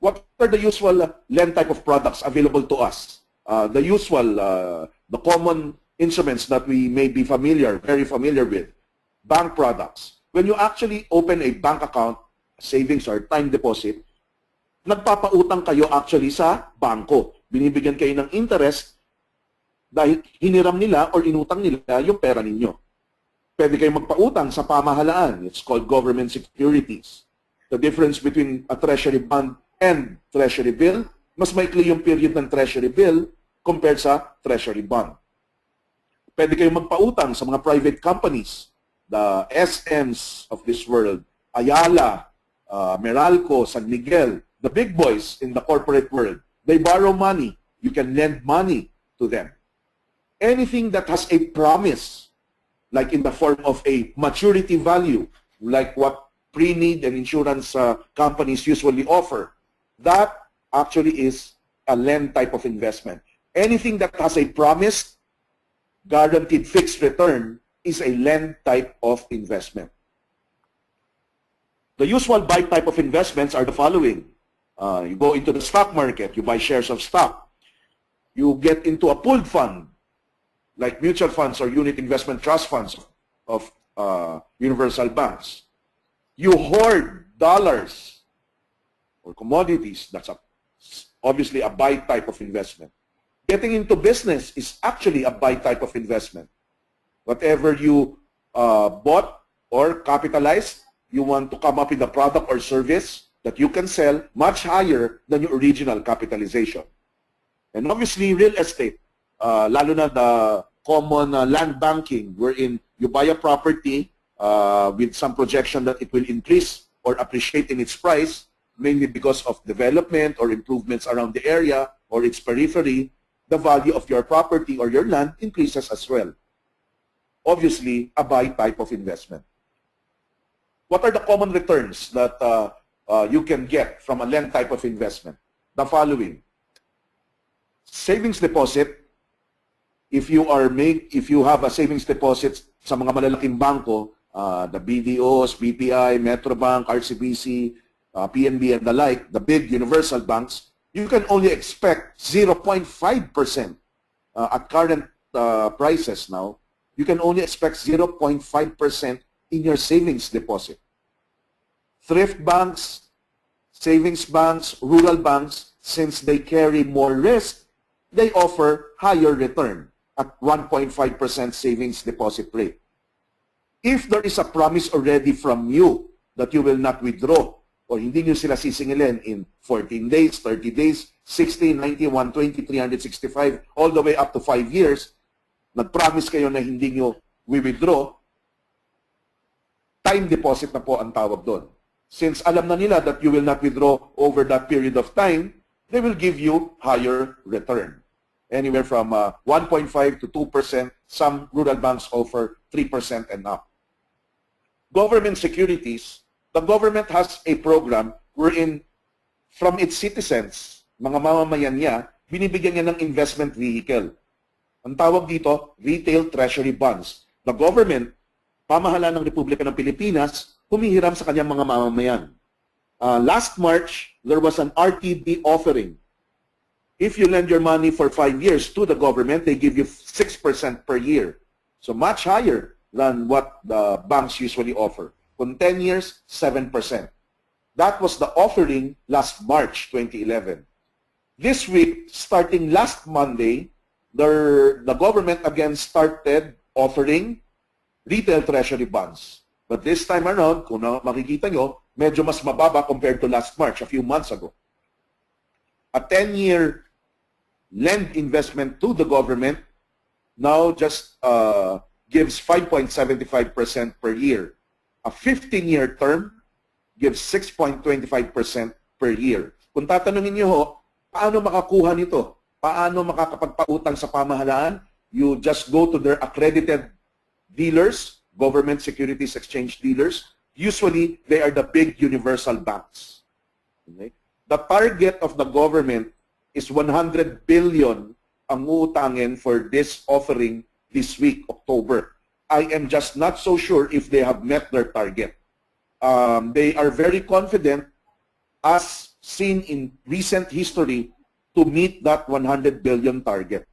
What are the usual lend type of products available to us? The usual, the common instruments that we may be very familiar with. Bank products. When you actually open a bank account, savings or time deposit, nagpapautang kayo actually sa bangko. Binibigyan kayo ng interest dahil hiniram nila or inutang nila yung pera ninyo. Pwede kayong magpautang sa pamahalaan. It's called government securities. The difference between a treasury bond and treasury bill, mas maikli yung period ng treasury bill compared sa treasury bond. Pwede kayong magpautang sa mga private companies, the SMs of this world, Ayala, Meralco, San Miguel, the big boys in the corporate world. They borrow money. You can lend money to them. Anything that has a promise, like in the form of a maturity value, like what pre-need and insurance companies usually offer, that actually is a lend type of investment. Anything that has a promised, guaranteed fixed return is a lend type of investment. The usual buy type of investments are the following. You go into the stock market, you buy shares of stock. You get into a pooled fund, like mutual funds or unit investment trust funds of universal banks. You hoard dollars or commodities. That's obviously a buy type of investment. Getting into business is actually a buy type of investment. Whatever you bought or capitalized, you want to come up with a product or service that you can sell much higher than your original capitalization. And obviously, real estate, lalo na the common land banking, wherein you buy a property with some projection that it will increase or appreciate in its price, mainly because of development or improvements around the area or its periphery, the value of your property or your land increases as well. Obviously, a buy type of investment. What are the common returns that you can get from a lend type of investment? The following. Savings deposit. If you have a savings deposit sa mga malalaking bangko, the BDOs, BPI, Metrobank, RCBC, PNB and the like, the big universal banks, you can only expect 0.5% at current prices now. You can only expect 0.5% in your savings deposit. Thrift banks, savings banks, rural banks, since they carry more risk, they offer higher return at 1.5% savings deposit rate. If there is a promise already from you that you will not withdraw, or hindi nyo sila sisingilin in 14 days, 30 days, 60, 90, 120, 365, all the way up to 5 years, nag-promise kayo na hindi nyo withdraw, time deposit na po ang tawag doon. Since alam na nila that you will not withdraw over that period of time, they will give you higher return. Anywhere from 1.5 to 2%. Some rural banks offer 3% and up. Government securities, the government has a program wherein from its citizens, mga mamamayan niya, binibigyan niya ng investment vehicle. Ang tawag dito, retail treasury bonds. The government, pamahalaan ng Republika ng Pilipinas, humihiram sa kanyang mga mamamayan. Last March, there was an RTD offering. If you lend your money for 5 years to the government, they give you 6% per year. So much higher than what the banks usually offer. Kung 10 years, 7%. That was the offering last March 2011. This week, starting last Monday, the government again started offering retail treasury bonds. But this time around, kung makikita nyo, medyo mas mababa compared to last March, a few months ago. A 10-year lend investment to the government now just gives 5.75% per year. A 15-year term gives 6.25% per year. Kung tatanungin niyo ho, paano makakuha nito? Paano makakapagpautang sa pamahalaan? You just go to their accredited dealers, government securities exchange dealers. Usually, they are the big universal banks. Okay? The target of the government is 100 billion ang utangin for this offering this week, October. I am just not so sure if they have met their target. They are very confident, as seen in recent history to meet that 100 billion target.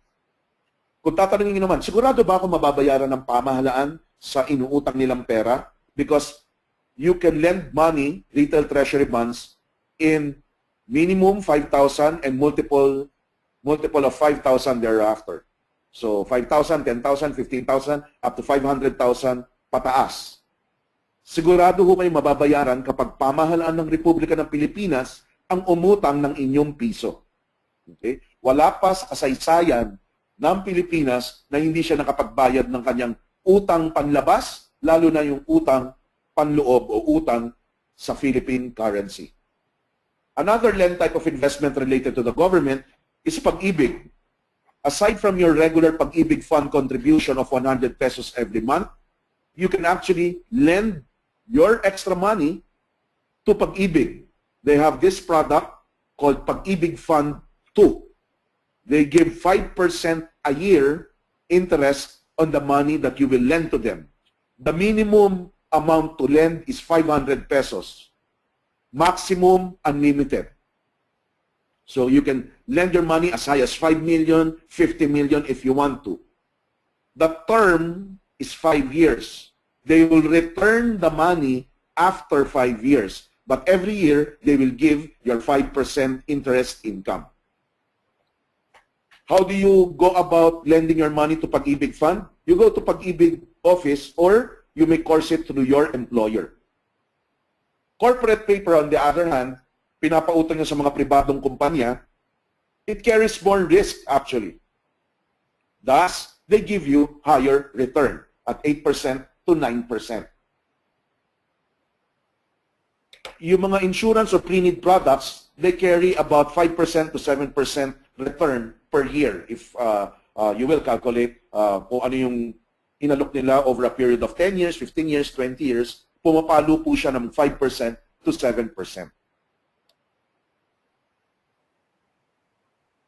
Kung tatanungin naman, sigurado ba ako mababayaran ng pamahalaan sa inuutang nilang pera? Because you can lend money, retail treasury bonds, in minimum 5,000 and multiple of 5,000 thereafter. So 5,000, 10,000, 15,000, up to 500,000 pataas. Sigurado ho kayo mababayaran kapag pamahalaan ng Republika ng Pilipinas ang umutang ng inyong piso. Okay? Wala pa sa kasaysayan ng Pilipinas na hindi siya nakapagbayad ng kanyang utang panlabas, lalo na yung utang panloob o utang sa Philippine currency. Another lend type of investment related to the government is pag-ibig. Aside from your regular pag-ibig fund contribution of 100 pesos every month, you can actually lend your extra money to pag-ibig. They have this product called Pag-ibig Fund 2. They give 5% a year interest on the money that you will lend to them. The minimum amount to lend is 500 pesos. Maximum unlimited. So you can lend your money as high as 5 million, 50 million if you want to. The term is 5 years. They will return the money after 5 years. But every year, they will give your 5% interest income. How do you go about lending your money to Pag-ibig Fund? You go to Pag-ibig office or you may course it through your employer. Corporate paper, on the other hand, pinapautang nyo sa mga pribadong kumpanya, it carries more risk actually. Thus, they give you higher return at 8% to 9%. Yung mga insurance or pre-need products, they carry about 5% to 7% return per year if you will calculate kung ano yung inalok nila over a period of 10 years, 15 years, 20 years, pumapalo po siya ng 5% to 7%.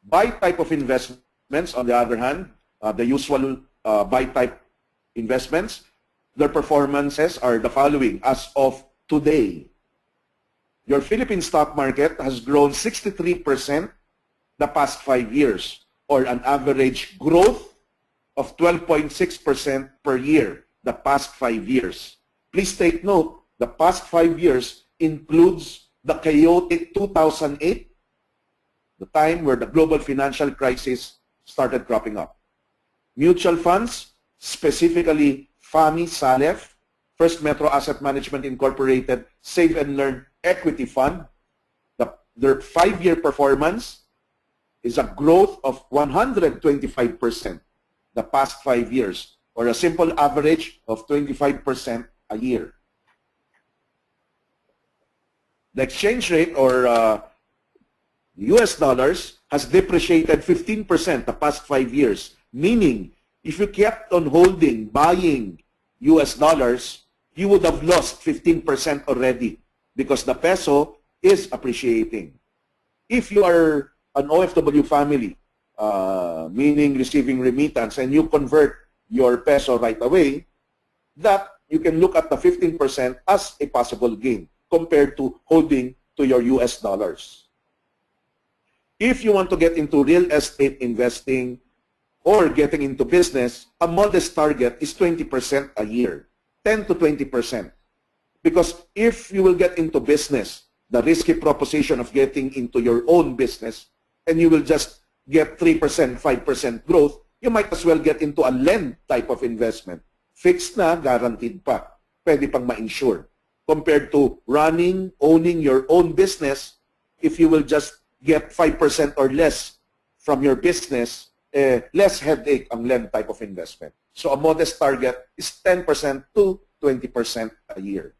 Buy type of investments, on the other hand, the usual buy type investments, their performances are the following. As of today, your Philippine stock market has grown 63% the past 5 years, or an average growth of 12.6% per year the past 5 years. Please take note, the past 5 years includes the chaotic 2008, the time where the global financial crisis started cropping up. Mutual funds, specifically FAMI, SALEF, First Metro Asset Management Incorporated, Save and Learn Equity Fund, their 5-year performance is a growth of 125% the past 5 years, or a simple average of 25% a year. The exchange rate, or US dollars, has depreciated 15% the past 5 years, meaning if you kept on holding, buying US dollars, you would have lost 15% already because the peso is appreciating. If you are an OFW family, meaning receiving remittance, and you convert your peso right away, that you can look at the 15% as a possible gain compared to holding to your US dollars. If you want to get into real estate investing or getting into business, a modest target is 20% a year, 10 to 20%. Because if you will get into business, the risky proposition of getting into your own business, and you will just get 3%, 5% growth, you might as well get into a lend type of investment. Fixed na, guaranteed pa. Pwede pang ma-insure. Compared to running, owning your own business, if you will just get 5% or less from your business, less headache ang lend type of investment. So a modest target is 10% to 20% a year.